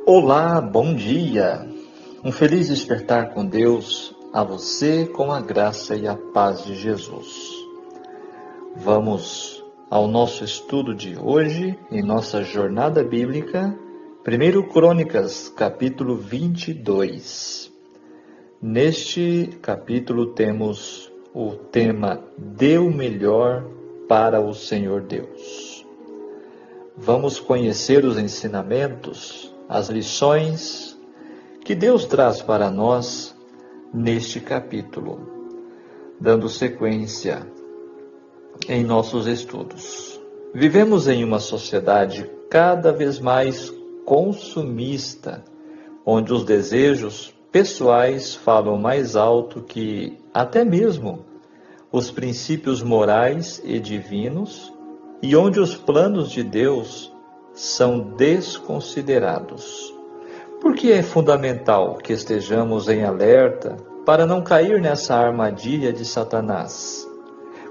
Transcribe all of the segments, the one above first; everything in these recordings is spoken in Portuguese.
Olá, bom dia! Um feliz despertar com Deus, a você com a graça e a paz de Jesus. Vamos ao nosso estudo de hoje, em nossa jornada bíblica, 1 Crônicas, capítulo 22. Neste capítulo temos o tema Dê o melhor para o Senhor Deus. Vamos conhecer os ensinamentos, as lições que Deus traz para nós neste capítulo, dando sequência em nossos estudos. Vivemos em uma sociedade cada vez mais consumista, onde os desejos pessoais falam mais alto que até mesmo os princípios morais e divinos, e onde os planos de Deus são desconsiderados. Por que é fundamental que estejamos em alerta para não cair nessa armadilha de Satanás?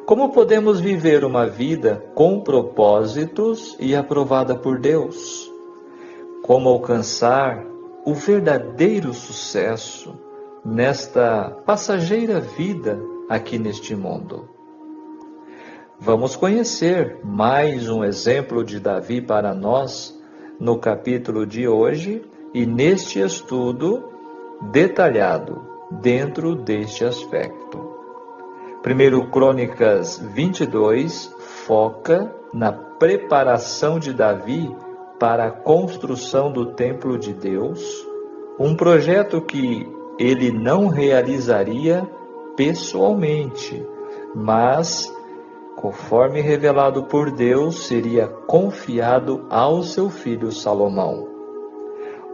Como podemos viver uma vida com propósitos e aprovada por Deus? Como alcançar o verdadeiro sucesso nesta passageira vida aqui neste mundo? Vamos conhecer mais um exemplo de Davi para nós no capítulo de hoje e neste estudo detalhado dentro deste aspecto. 1 Crônicas 22 foca na preparação de Davi para a construção do templo de Deus, um projeto que ele não realizaria pessoalmente, mas conforme revelado por Deus, seria confiado ao seu filho Salomão.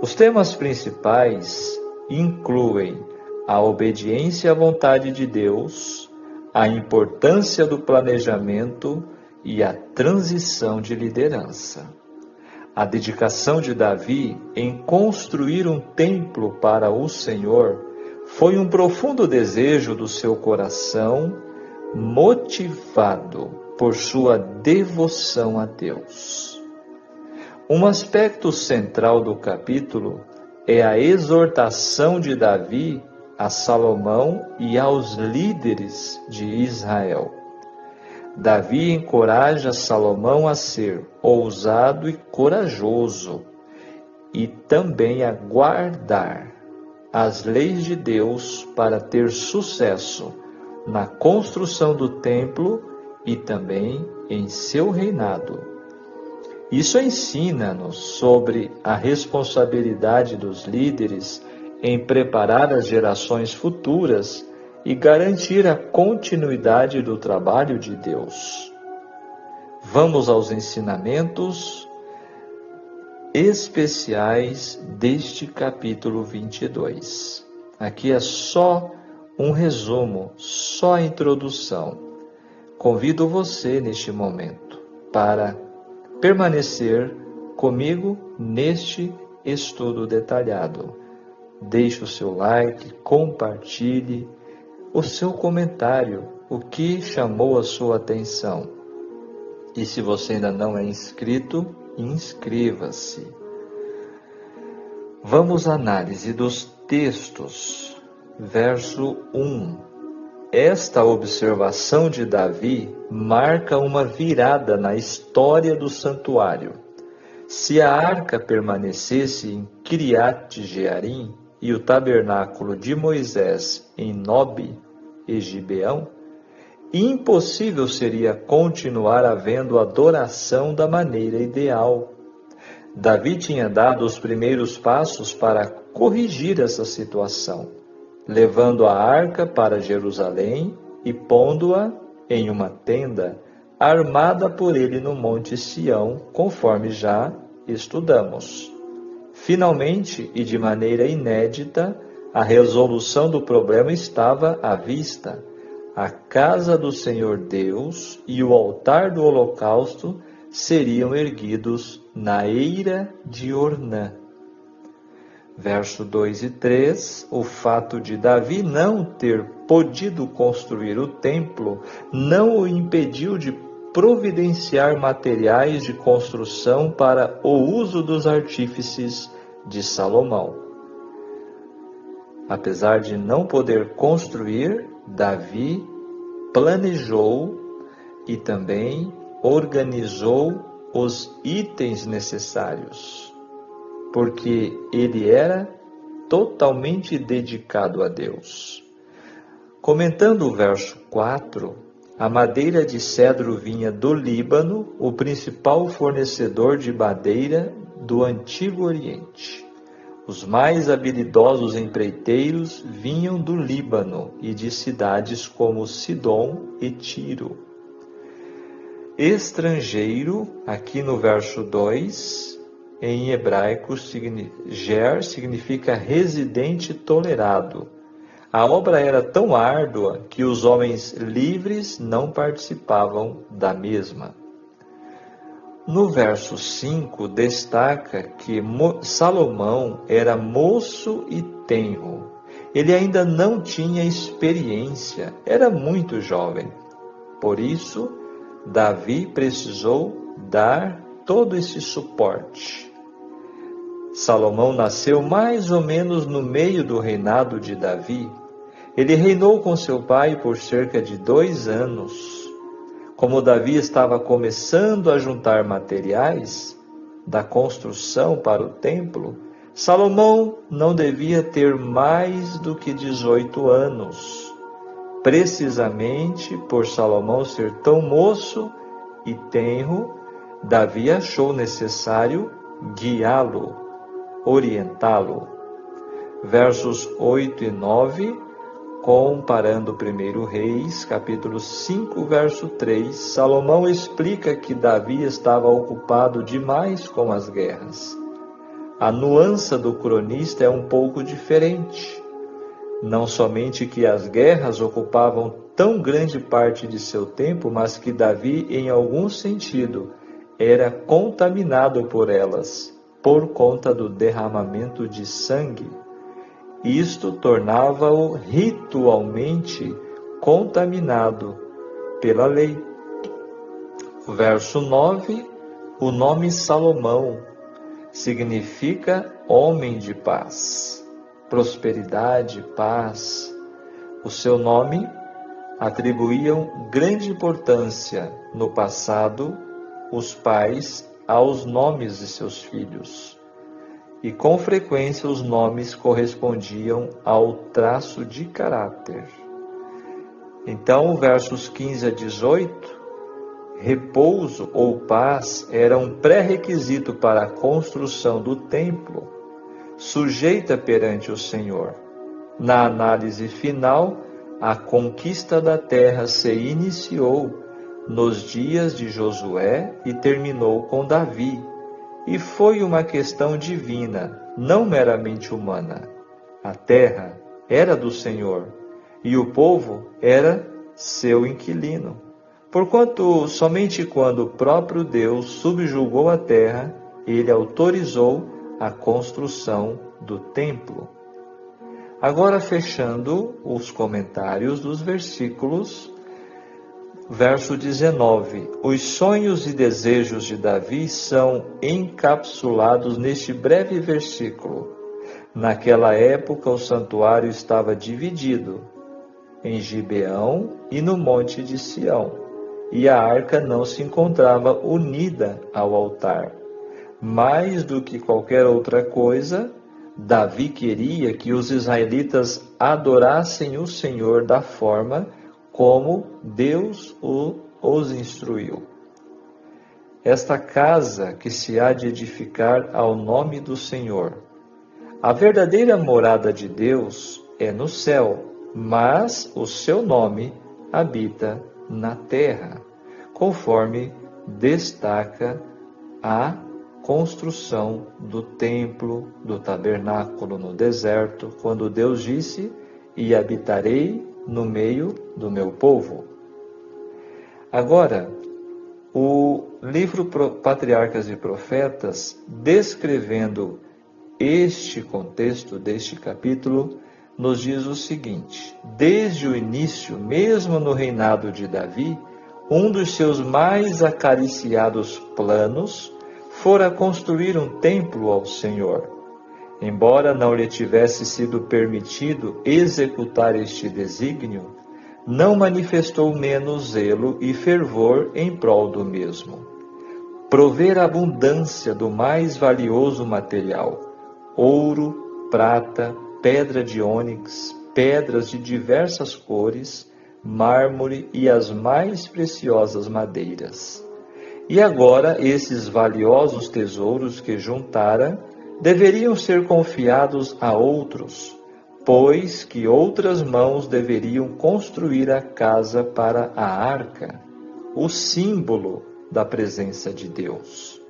Os temas principais incluem a obediência à vontade de Deus, a importância do planejamento e a transição de liderança. A dedicação de Davi em construir um templo para o Senhor foi um profundo desejo do seu coração, motivado por sua devoção a Deus. Um aspecto central do capítulo é a exortação de Davi a Salomão e aos líderes de Israel. Davi encoraja Salomão a ser ousado e corajoso e também a guardar as leis de Deus para ter sucesso na construção do templo e também em seu reinado. Isso ensina-nos sobre a responsabilidade dos líderes em preparar as gerações futuras e garantir a continuidade do trabalho de Deus. Vamos aos ensinamentos especiais deste capítulo 22. Aqui é só um resumo, só a introdução. Convido você neste momento para permanecer comigo neste estudo detalhado. Deixe o seu like, compartilhe o seu comentário, o que chamou a sua atenção. E se você ainda não é inscrito, inscreva-se. Vamos à análise dos textos. Verso 1. Esta observação de Davi marca uma virada na história do santuário. Se a arca permanecesse em Kiriat Jearim e o tabernáculo de Moisés em Nob e Gibeão, impossível seria continuar havendo adoração da maneira ideal. Davi tinha dado os primeiros passos para corrigir essa situação, levando a arca para Jerusalém e pondo-a em uma tenda, armada por ele no Monte Sião, conforme já estudamos. Finalmente, e de maneira inédita, a resolução do problema estava à vista. A casa do Senhor Deus e o altar do holocausto seriam erguidos na eira de Ornã. Verso 2 e 3, o fato de Davi não ter podido construir o templo não o impediu de providenciar materiais de construção para o uso dos artífices de Salomão. Apesar de não poder construir, Davi planejou e também organizou os itens necessários, porque ele era totalmente dedicado a Deus. Comentando o verso 4, a madeira de cedro vinha do Líbano, o principal fornecedor de madeira do Antigo Oriente. Os mais habilidosos empreiteiros vinham do Líbano e de cidades como Sidom e Tiro. Estrangeiro, aqui no verso 2, em hebraico, ger significa residente tolerado. A obra era tão árdua que os homens livres não participavam da mesma. No verso 5, destaca que Salomão era moço e tenro. Ele ainda não tinha experiência, era muito jovem. Por isso, Davi precisou dar todo esse suporte. Salomão nasceu mais ou menos no meio do reinado de Davi. Ele reinou com seu pai por cerca de 2 anos. Como Davi estava começando a juntar materiais da construção para o templo, Salomão não devia ter mais do que 18 anos. Precisamente por Salomão ser tão moço e tenro, Davi achou necessário guiá-lo, orientá-lo. Versos 8 e 9, comparando 1 Reis, capítulo 5, verso 3, Salomão explica que Davi estava ocupado demais com as guerras. A nuance do cronista é um pouco diferente. Não somente que as guerras ocupavam tão grande parte de seu tempo, mas que Davi, em algum sentido, era contaminado por elas, por conta do derramamento de sangue. Isto tornava-o ritualmente contaminado pela lei. O verso 9, o nome Salomão significa homem de paz, prosperidade, paz. O seu nome atribuíam grande importância no passado os pais aos nomes de seus filhos. E com frequência os nomes correspondiam ao traço de caráter. Então, versos 15 a 18, repouso ou paz era um pré-requisito para a construção do templo, sujeita perante o Senhor. Na análise final, a conquista da terra se iniciou nos dias de Josué e terminou com Davi. E foi uma questão divina, não meramente humana. A terra era do Senhor e o povo era seu inquilino. Porquanto somente quando o próprio Deus subjugou a terra, ele autorizou a construção do templo. Agora, fechando os comentários dos versículos, verso 19. Os sonhos e desejos de Davi são encapsulados neste breve versículo. Naquela época, o santuário estava dividido em Gibeão e no monte de Sião, e a arca não se encontrava unida ao altar. Mais do que qualquer outra coisa, Davi queria que os israelitas adorassem o Senhor da forma como Deus os instruiu. Esta casa que se há de edificar ao nome do Senhor. A verdadeira morada de Deus é no céu, mas o seu nome habita na terra, conforme destaca a construção do templo, do tabernáculo no deserto, quando Deus disse: "E habitarei no meio do meu povo". Agora, o livro Patriarcas e Profetas, descrevendo este contexto deste capítulo, nos diz o seguinte: desde o início, mesmo no reinado de Davi, um dos seus mais acariciados planos fora construir um templo ao Senhor. Embora não lhe tivesse sido permitido executar este desígnio, não manifestou menos zelo e fervor em prol do mesmo. Prover abundância do mais valioso material, ouro, prata, pedra de ônix, pedras de diversas cores, mármore e as mais preciosas madeiras. E agora esses valiosos tesouros que juntara deveriam ser confiados a outros, pois que outras mãos deveriam construir a casa para a arca, o símbolo da presença de Deus.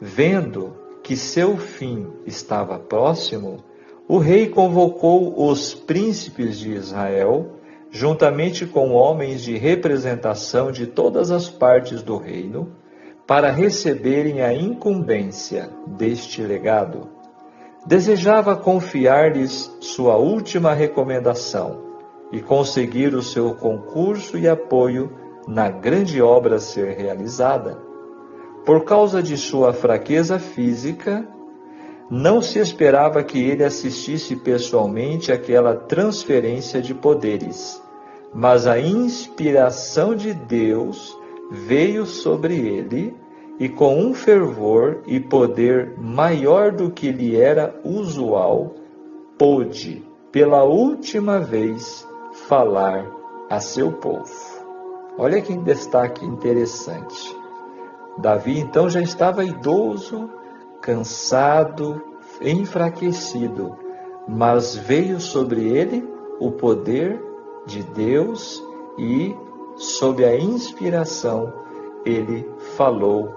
Vendo que seu fim estava próximo, o rei convocou os príncipes de Israel, juntamente com homens de representação de todas as partes do reino, para receberem a incumbência deste legado. Desejava confiar-lhes sua última recomendação e conseguir o seu concurso e apoio na grande obra a ser realizada. Por causa de sua fraqueza física, não se esperava que ele assistisse pessoalmente àquela transferência de poderes, mas a inspiração de Deus veio sobre ele e com um fervor e poder maior do que lhe era usual, pôde, pela última vez, falar a seu povo. Olha que destaque interessante. Davi então já estava idoso, cansado, enfraquecido, mas veio sobre ele o poder de Deus e, sob a inspiração, ele falou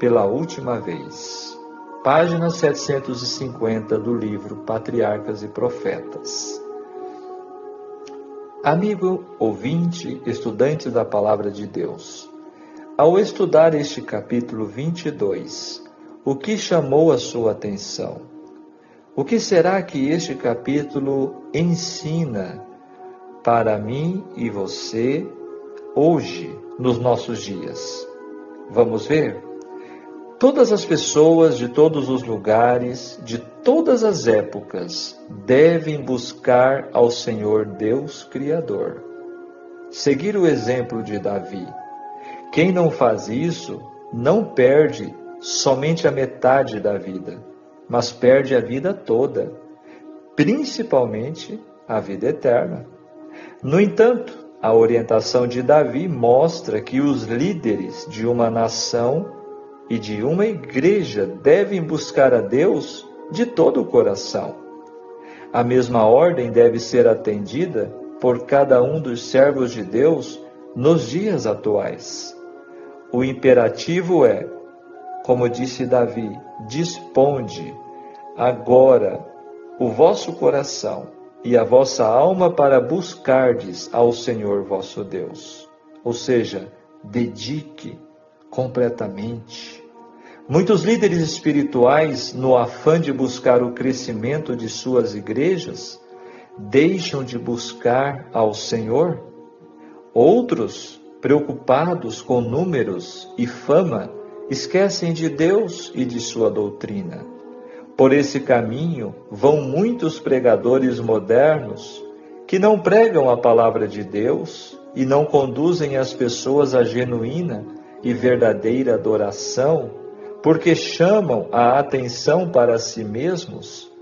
pela última vez. Página 750 do livro Patriarcas e Profetas. Amigo ouvinte, estudante da Palavra de Deus, ao estudar este capítulo 22, o que chamou a sua atenção? O que será que este capítulo ensina para mim e você hoje, nos nossos dias? Vamos ver? Todas as pessoas de todos os lugares, de todas as épocas, devem buscar ao Senhor Deus Criador. Seguir o exemplo de Davi. Quem não faz isso, não perde somente a metade da vida, mas perde a vida toda, principalmente a vida eterna. No entanto, a orientação de Davi mostra que os líderes de uma nação e de uma igreja devem buscar a Deus de todo o coração. A mesma ordem deve ser atendida por cada um dos servos de Deus nos dias atuais. O imperativo é, como disse Davi, disponde agora o vosso coração e a vossa alma para buscardes ao Senhor vosso Deus. Ou seja, dedique completamente. Muitos líderes espirituais, no afã de buscar o crescimento de suas igrejas, deixam de buscar ao Senhor. Outros, preocupados com números e fama, esquecem de Deus e de sua doutrina. Por esse caminho vão muitos pregadores modernos que não pregam a palavra de Deus e não conduzem as pessoas à genuína e verdadeira adoração, porque chamam a atenção para si mesmos,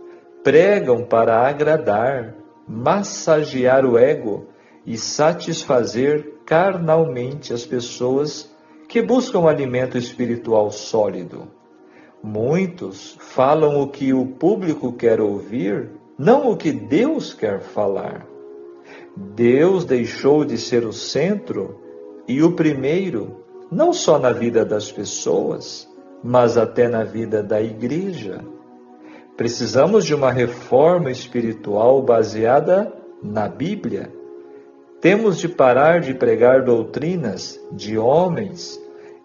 pregam para agradar, massagear o ego e satisfazer carnalmente as pessoas que buscam alimento espiritual sólido. Muitos falam o que o público quer ouvir, não o que Deus quer falar. Deus deixou de ser o centro e o primeiro, não só na vida das pessoas, mas até na vida da igreja. Precisamos de uma reforma espiritual baseada na Bíblia. Temos de parar de pregar doutrinas de homens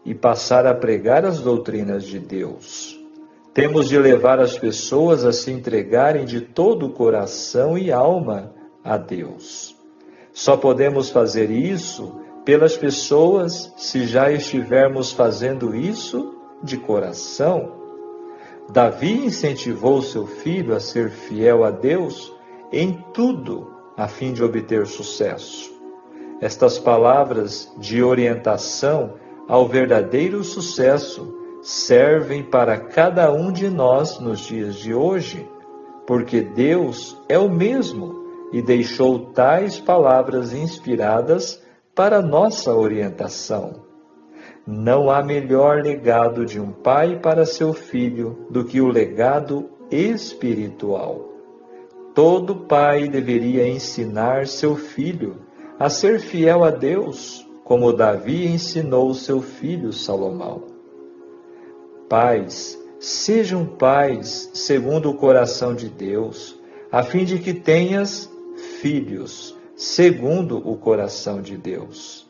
e passar a pregar as doutrinas de Deus. Temos de levar as pessoas a se entregarem de todo o coração e alma a Deus. Só podemos fazer isso pelas pessoas se já estivermos fazendo isso de coração. Davi incentivou seu filho a ser fiel a Deus em tudo, a fim de obter sucesso. Estas palavras de orientação ao verdadeiro sucesso servem para cada um de nós nos dias de hoje, porque Deus é o mesmo e deixou tais palavras inspiradas para nossa orientação. Não há melhor legado de um pai para seu filho do que o legado espiritual. Todo pai deveria ensinar seu filho a ser fiel a Deus, como Davi ensinou seu filho Salomão. Pais, sejam pais segundo o coração de Deus, a fim de que tenhas filhos segundo o coração de Deus.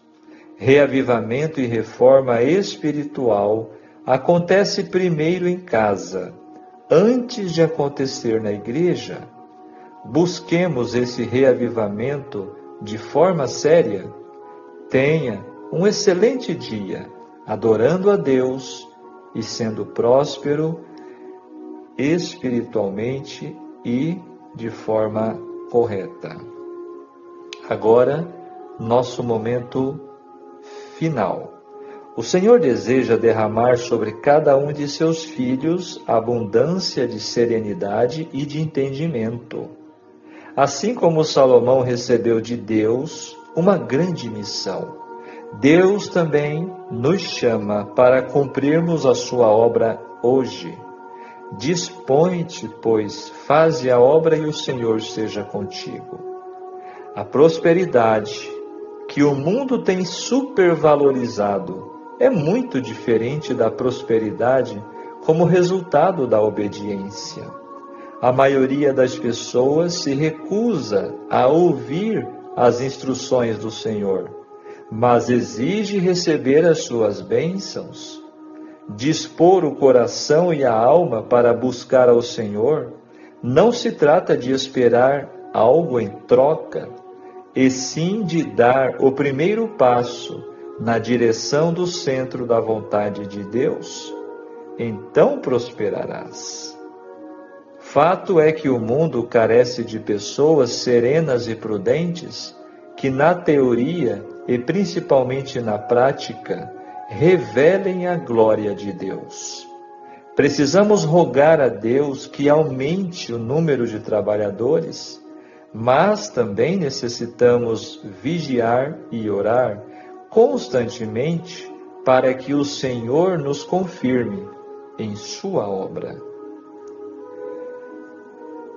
Reavivamento e reforma espiritual acontece primeiro em casa, antes de acontecer na igreja. Busquemos esse reavivamento de forma séria. Tenha um excelente dia, adorando a Deus e sendo próspero espiritualmente e de forma correta. Agora, nosso momento final. O Senhor deseja derramar sobre cada um de seus filhos abundância de serenidade e de entendimento. Assim como Salomão recebeu de Deus uma grande missão, Deus também nos chama para cumprirmos a sua obra hoje. Dispõe-te, pois, faze a obra e o Senhor seja contigo. A prosperidade que o mundo tem supervalorizado é muito diferente da prosperidade como resultado da obediência. A maioria das pessoas se recusa a ouvir as instruções do Senhor, mas exige receber as suas bênçãos. Dispor o coração e a alma para buscar ao Senhor não se trata de esperar algo em troca, e sim de dar o primeiro passo na direção do centro da vontade de Deus. Então prosperarás. Fato é que o mundo carece de pessoas serenas e prudentes que, na teoria e principalmente na prática, revelem a glória de Deus. Precisamos rogar a Deus que aumente o número de trabalhadores, mas também necessitamos vigiar e orar constantemente para que o Senhor nos confirme em sua obra.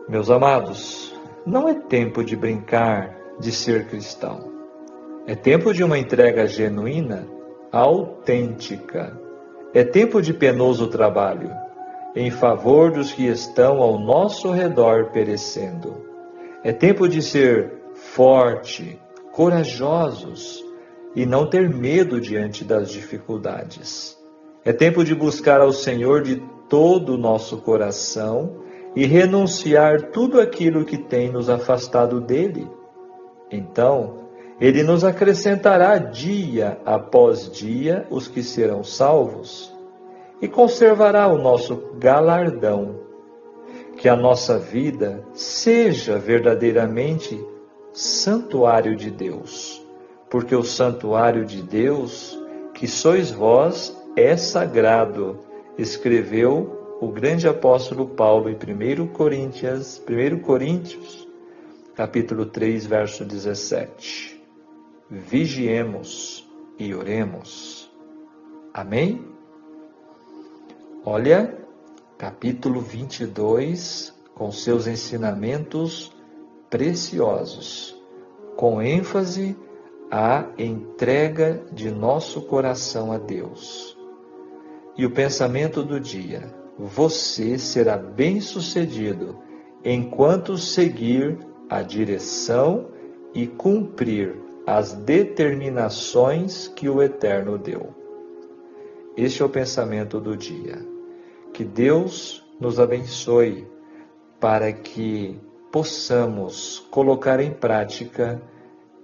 Meus amados, não é tempo de brincar de ser cristão. É tempo de uma entrega genuína, autêntica. É tempo de penoso trabalho, em favor dos que estão ao nosso redor perecendo. É tempo de ser forte, corajosos e não ter medo diante das dificuldades. É tempo de buscar ao Senhor de todo o nosso coração e renunciar tudo aquilo que tem nos afastado dele. Então, Ele nos acrescentará dia após dia os que serão salvos e conservará o nosso galardão. Que a nossa vida seja verdadeiramente santuário de Deus, porque o santuário de Deus, que sois vós, é sagrado, escreveu o grande apóstolo Paulo em 1 Coríntios, capítulo 3, verso 17. Vigiemos e oremos. Amém? Olha, capítulo 22, com seus ensinamentos preciosos, com ênfase à entrega de nosso coração a Deus. E o pensamento do dia: você será bem-sucedido enquanto seguir a direção e cumprir as determinações que o Eterno deu. Este é o pensamento do dia. Que Deus nos abençoe para que possamos colocar em prática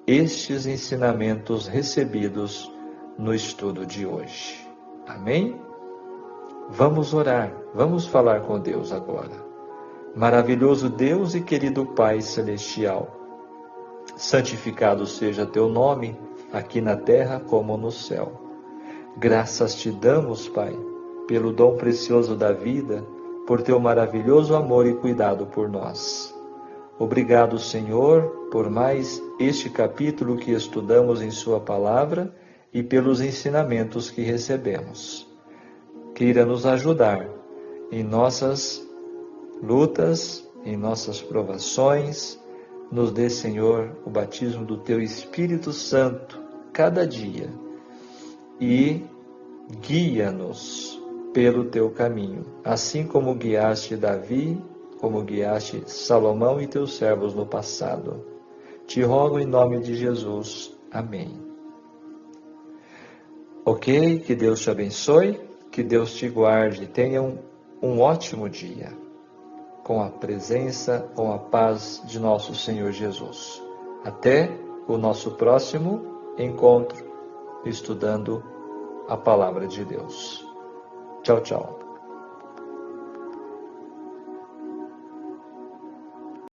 estes ensinamentos recebidos no estudo de hoje. Amém? Vamos orar. Vamos falar com Deus agora. Maravilhoso Deus e querido Pai Celestial, santificado seja teu nome, aqui na terra como no céu. Graças te damos, Pai, pelo dom precioso da vida, por teu maravilhoso amor e cuidado por nós. Obrigado, Senhor, por mais este capítulo que estudamos em sua palavra e pelos ensinamentos que recebemos. Queira nos ajudar em nossas lutas, em nossas provações. Nos dê, Senhor, o batismo do teu Espírito Santo cada dia e guia-nos pelo teu caminho, assim como guiaste Davi, como guiaste Salomão e teus servos no passado. Te rogo em nome de Jesus. Amém. Ok? Que Deus te abençoe, que Deus te guarde. Tenha um ótimo dia, com a presença, com a paz de nosso Senhor Jesus. Até o nosso próximo encontro, estudando a Palavra de Deus. Tchau, tchau.